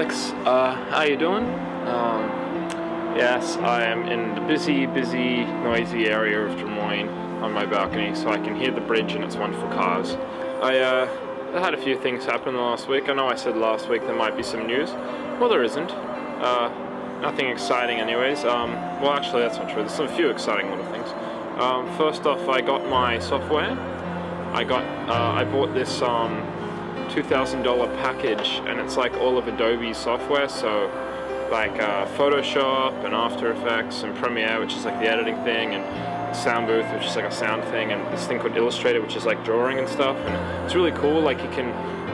Alex, how you doing? Yes, I am in the busy, noisy area of Des Moines on my balcony, so I can hear the bridge and its wonderful cars. I had a few things happen last week. I know I said last week there might be some news. Well, there isn't. Nothing exciting anyways. Well, actually, that's not true. There's a few exciting little things. First off, I got my software. I bought this $2,000 package, and it's like all of Adobe's software, so like Photoshop and After Effects and Premiere, which is like the editing thing, and Sound Booth, which is like a sound thing, and this thing called Illustrator, which is like drawing and stuff. And it's really cool. Like you can,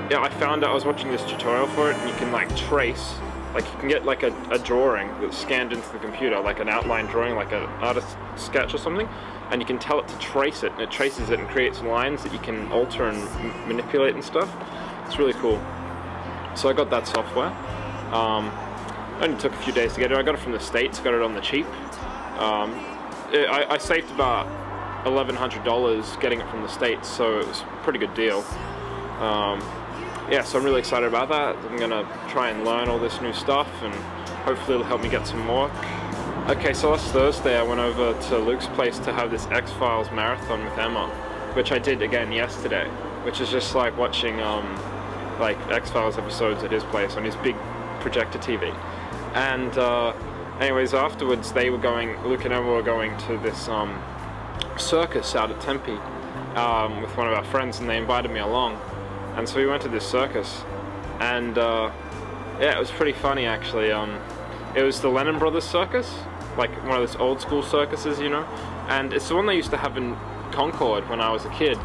yeah, I found out, I was watching this tutorial for it, and you can like trace, like you can get like a drawing that's scanned into the computer, like an outline drawing, like an artist's sketch or something, and you can tell it to trace it, and it traces it and creates lines that you can alter and manipulate and stuff. It's really cool. So I got that software. It only took a few days to get it. I got it from the States, got it on the cheap. I saved about $1,100 getting it from the States, so it was a pretty good deal. Yeah, so I'm really excited about that. I'm gonna try and learn all this new stuff, and hopefully it'll help me get some work. Okay, so last Thursday I went over to Luke's place to have this X-Files marathon with Emma, which I did again yesterday, which is just like watching like X-Files episodes at his place on his big projector TV. And anyways, afterwards they were going, Luke and Emma were going to this circus out at Tempe with one of our friends, and they invited me along. And so we went to this circus, and yeah, it was pretty funny actually. It was the Lennon Brothers circus, like one of those old school circuses, you know, and it's the one they used to have in Concord when I was a kid.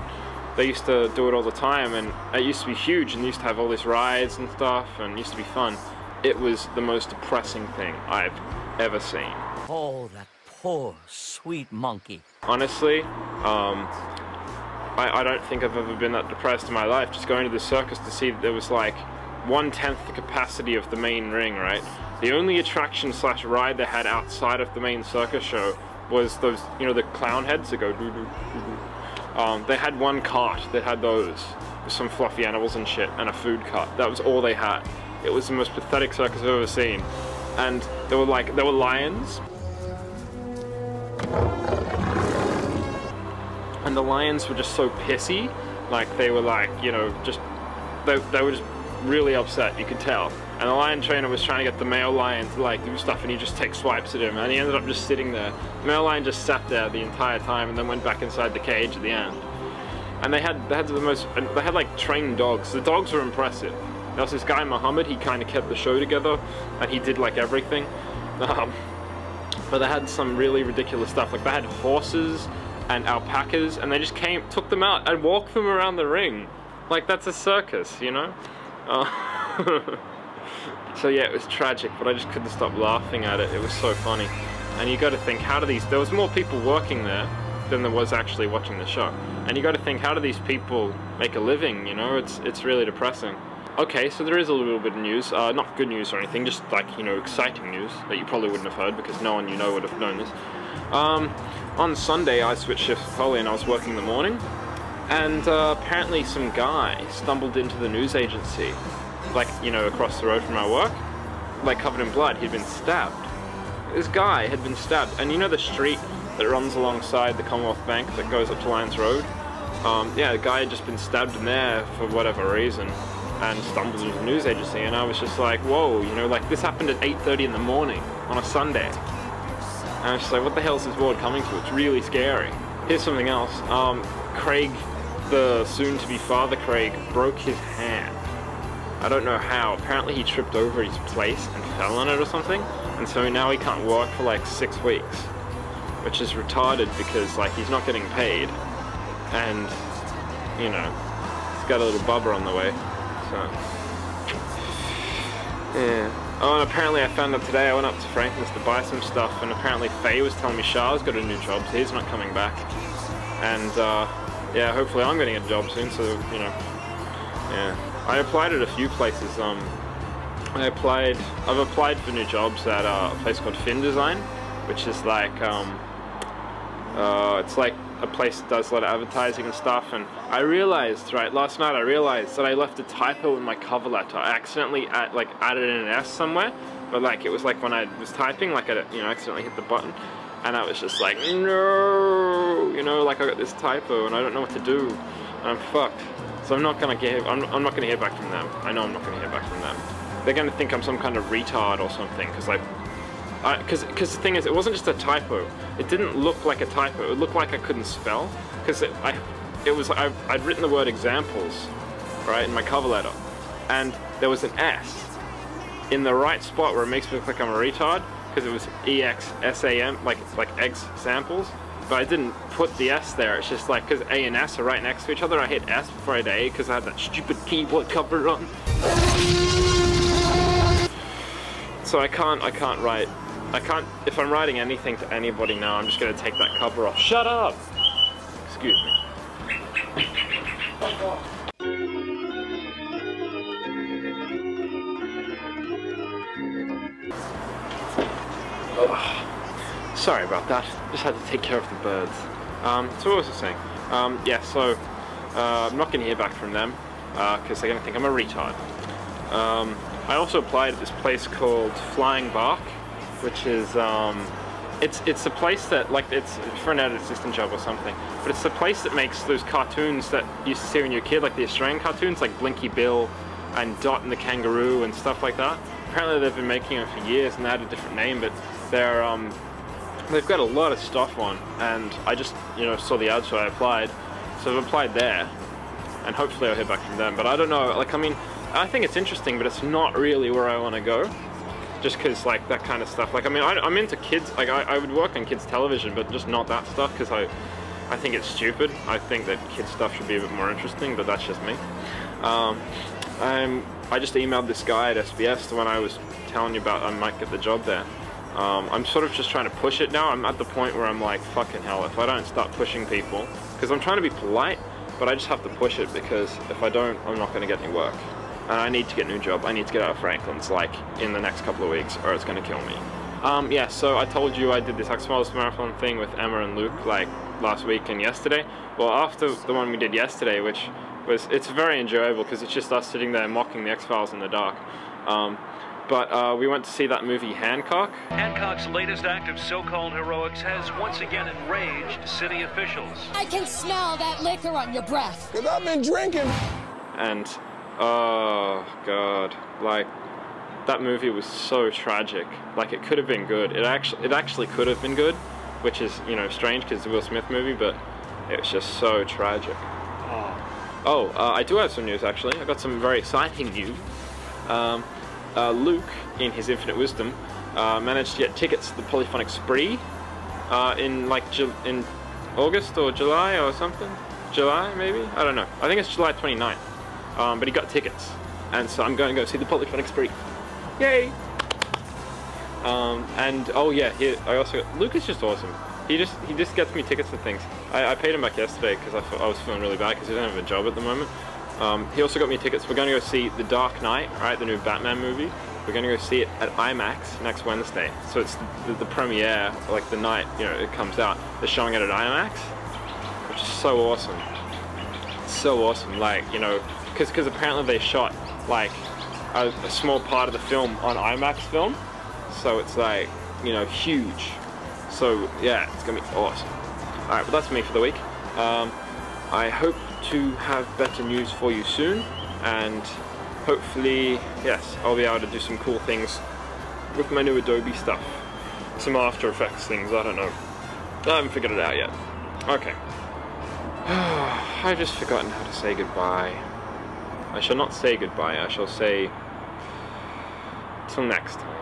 They used to do it all the time, and it used to be huge, and they used to have all these rides and stuff, and it used to be fun. It was the most depressing thing I've ever seen. Oh, that poor, sweet monkey. Honestly, I don't think I've ever been that depressed in my life, just going to the circus to see that there was like 1/10 the capacity of the main ring, right? The only attraction slash ride they had outside of the main circus show was those, you know, the clown heads that go doo-doo, doo-doo. They had one cart that had those, with some fluffy animals and shit, and a food cart. That was all they had. It was the most pathetic circus I've ever seen. And there were lions. And the lions were just so pissy. Like, they were like, you know, just, they were just really upset, you could tell. And the lion trainer was trying to get the male lion to like do stuff, and he just takes swipes at him, and he ended up just sitting there. The male lion just sat there the entire time, and then went back inside the cage at the end. And they had like trained dogs. The dogs were impressive. There was this guy Muhammad, he kind of kept the show together, and he did like everything. But they had some really ridiculous stuff. Like they had horses and alpacas, and they just took them out and walked them around the ring. Like, that's a circus, you know? So yeah, it was tragic, but I just couldn't stop laughing at it. It was so funny. And you got to think, there was more people working there than there was actually watching the show. And you got to think, how do these people make a living, you know? It's really depressing. Okay, so there is a little bit of news, not good news or anything, just like, you know, exciting news that you probably wouldn't have heard because no one you know would have known this. On Sunday I switched shifts with Holly, and I was working in the morning, and apparently some guy stumbled into the news agency, like, you know, across the road from our work, like covered in blood. He'd been stabbed. This guy had been stabbed, and you know the street that runs alongside the Commonwealth Bank that goes up to Lions Road? Yeah, the guy had just been stabbed in there for whatever reason, and stumbled into the news agency, and I was just like, whoa, you know, like, this happened at 8:30 in the morning on a Sunday. And I was just like, what the hell is this world coming to? It's really scary. Here's something else. Craig, the soon-to-be father Craig, broke his hand. I don't know how. Apparently he tripped over his place and fell on it or something, and so now he can't work for like 6 weeks, which is retarded because, like, he's not getting paid, and, you know, he's got a little bubba on the way. So, yeah. Oh, and apparently I found out today, I went up to Franklin's to buy some stuff, and apparently Faye was telling me Shah's got a new job, so he's not coming back. And, yeah, hopefully I'm getting a job soon, so, you know, yeah. I applied at a few places. I've applied for new jobs at a place called Fin Design, which is like, it's like a place that does a lot of advertising and stuff, and I realized, right, last night I realized that I left a typo in my cover letter. I accidentally added in an S somewhere, but like it was like when I was typing, like I accidentally hit the button, and I was just like, no, you know, like I got this typo and I don't know what to do, and I'm fucked. So I'm not gonna hear back from them. I know I'm not gonna hear back from them. They're gonna think I'm some kind of retard or something, because the thing is, it wasn't just a typo. It didn't look like a typo. It looked like I couldn't spell, because I'd written the word examples, right, in my cover letter, and there was an S in the right spot where it makes me look like I'm a retard, because it was EXSAM, like eggs samples, but I didn't put the S there. It's just like, because A and S are right next to each other, I hit S before I hit A because I had that stupid keyboard cover on. So I can't write. If I'm writing anything to anybody now, I'm just gonna take that cover off. Shut up! Excuse me. Oh, sorry about that. Just had to take care of the birds. So what was I saying? Yeah, so I'm not gonna hear back from them because they're gonna think I'm a retard. I also applied at this place called Flying Bark, which is it's a place that, like, it's for an edit assistant job or something, but it's the place that makes those cartoons that you used to see when you were a kid, like the Australian cartoons, like Blinky Bill and Dot and the Kangaroo and stuff like that. Apparently they've been making them for years and they had a different name, but they've got a lot of stuff on, and I just saw the ad, so I applied. So I've applied there, and hopefully I'll hear back from them. But I don't know, like, I mean, I think it's interesting, but it's not really where I want to go. Just because, like, that kind of stuff. Like, I mean, I'm into kids. Like, I would work on kids television, but just not that stuff, because I think it's stupid. I think that kids stuff should be a bit more interesting, but that's just me. I just emailed this guy at SBS, the one I was telling you about. I might get the job there. I'm sort of just trying to push it now. I'm at the point where I'm like, fucking hell, if I don't start pushing people, because I'm trying to be polite, but I just have to push it, because if I don't, I'm not going to get any work. And I need to get a new job. I need to get out of Franklin's, like, in the next couple of weeks, or it's going to kill me. Yeah, so I told you I did this Expo Marathon thing with Emma and Luke, like, last week and yesterday. Well, after the one we did yesterday, which was, it's very enjoyable, because it's just us sitting there mocking the X-Files in the dark. But we went to see that movie Hancock. Hancock's latest act of so-called heroics has once again enraged city officials. I can smell that liquor on your breath. Because I've been drinking. And, oh, God, like, that movie was so tragic. Like, it could have been good. It actually could have been good, which is, strange, because it's a Will Smith movie, but it was just so tragic. I do have some news, actually. I got some very exciting news. Luke, in his infinite wisdom, managed to get tickets to the Polyphonic Spree in August or July or something. July, maybe? I don't know. I think it's July 29th. But he got tickets, and so I'm going to go see the Polyphonic Spree. Yay! And oh yeah, I also got, Luke is just awesome. He just gets me tickets to things. I paid him back yesterday because I was feeling really bad because he doesn't have a job at the moment. He also got me tickets. We're going to go see The Dark Knight, right, the new Batman movie. We're going to go see it at IMAX next Wednesday. So it's the premiere, like the night, it comes out. They're showing it at IMAX, which is so awesome. It's so awesome, like, because apparently they shot, like, a small part of the film on IMAX film. So it's like, huge. So yeah, it's going to be awesome. Alright, well that's me for the week. I hope to have better news for you soon, and hopefully, yes, I'll be able to do some cool things with my new Adobe stuff. Some After Effects things, I don't know. I haven't figured it out yet. Okay. I've just forgotten how to say goodbye. I shall not say goodbye, I shall say till next time.